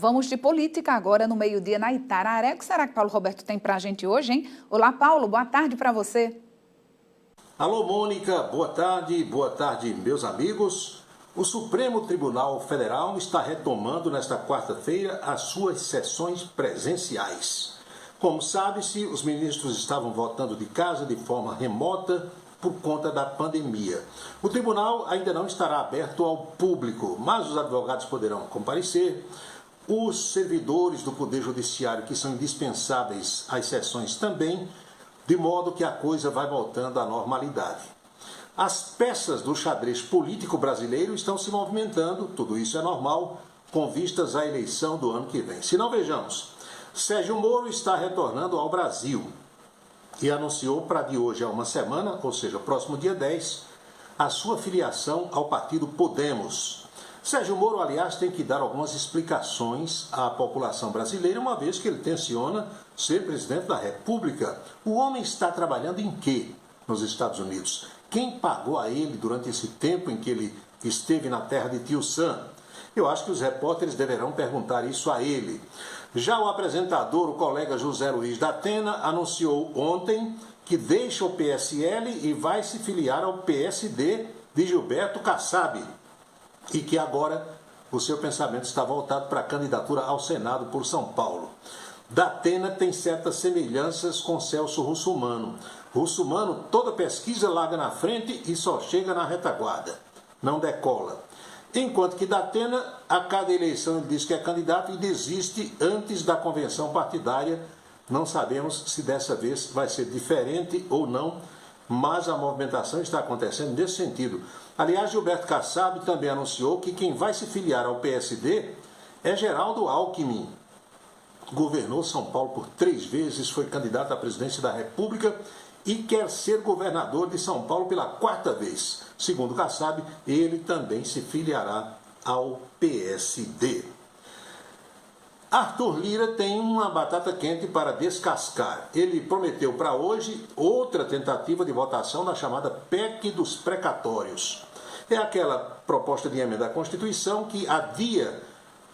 Vamos de política agora no meio-dia na Itararé. O que será que Paulo Roberto tem para a gente hoje, hein? Olá, Paulo, boa tarde para você. Alô, Mônica, boa tarde, meus amigos. O Supremo Tribunal Federal está retomando nesta quarta-feira as suas sessões presenciais. Como sabe-se, os ministros estavam votando de casa de forma remota por conta da pandemia. O tribunal ainda não estará aberto ao público, mas os advogados poderão comparecer. Os servidores do Poder Judiciário, que são indispensáveis às sessões também, de modo que a coisa vai voltando à normalidade. As peças do xadrez político brasileiro estão se movimentando, tudo isso é normal, com vistas à eleição do ano que vem. Se não, vejamos, Sérgio Moro está retornando ao Brasil e anunciou para de hoje a uma semana, ou seja, próximo dia 10, a sua filiação ao partido Podemos. Sérgio Moro, aliás, tem que dar algumas explicações à população brasileira, uma vez que ele tenciona ser presidente da República. O homem está trabalhando em quê nos Estados Unidos? Quem pagou a ele durante esse tempo em que ele esteve na terra de Tio Sam? Eu acho que os repórteres deverão perguntar isso a ele. Já o apresentador, o colega José Luiz da Atena, anunciou ontem que deixa o PSL e vai se filiar ao PSD de Gilberto Kassab, e que agora o seu pensamento está voltado para a candidatura ao Senado por São Paulo. Datena tem certas semelhanças com Celso Russomano. Russomano, toda pesquisa larga na frente e só chega na retaguarda, não decola. Enquanto que Datena, a cada eleição ele diz que é candidato e desiste antes da convenção partidária. Não sabemos se dessa vez vai ser diferente ou não, mas a movimentação está acontecendo nesse sentido. Aliás, Gilberto Kassab também anunciou que quem vai se filiar ao PSD é Geraldo Alckmin. Governou São Paulo por 3 vezes, foi candidato à presidência da República e quer ser governador de São Paulo pela 4ª vez. Segundo Kassab, ele também se filiará ao PSD. Arthur Lira tem uma batata quente para descascar. Ele prometeu para hoje outra tentativa de votação na chamada PEC dos precatórios. É aquela proposta de emenda à Constituição que adia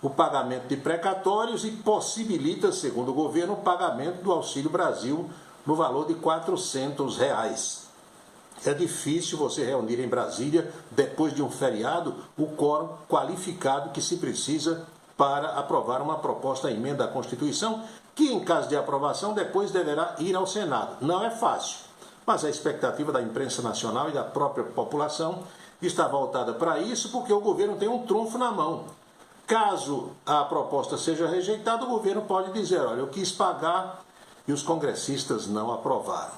o pagamento de precatórios e possibilita, segundo o governo, o pagamento do Auxílio Brasil no valor de R$ 400. É difícil você reunir em Brasília, depois de um feriado, o quórum qualificado que se precisa para aprovar uma proposta de emenda à Constituição, que, em caso de aprovação, depois deverá ir ao Senado. Não é fácil, mas a expectativa da imprensa nacional e da própria população está voltada para isso, porque o governo tem um trunfo na mão. Caso a proposta seja rejeitada, o governo pode dizer, olha, eu quis pagar e os congressistas não aprovaram.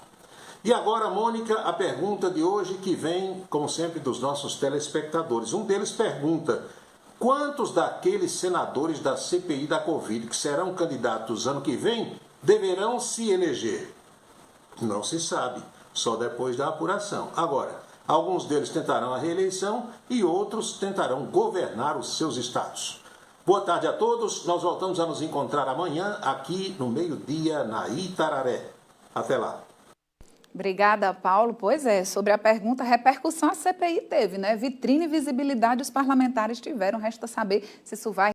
E agora, Mônica, a pergunta de hoje que vem, como sempre, dos nossos telespectadores. Um deles pergunta: quantos daqueles senadores da CPI da Covid que serão candidatos ano que vem deverão se eleger? Não se sabe, só depois da apuração. Agora, alguns deles tentarão a reeleição e outros tentarão governar os seus estados. Boa tarde a todos, nós voltamos a nos encontrar amanhã aqui no meio-dia na Itararé. Até lá. Obrigada, Paulo. Pois é, sobre a pergunta, repercussão a CPI teve, né? Vitrine e visibilidade os parlamentares tiveram. Resta saber se isso vai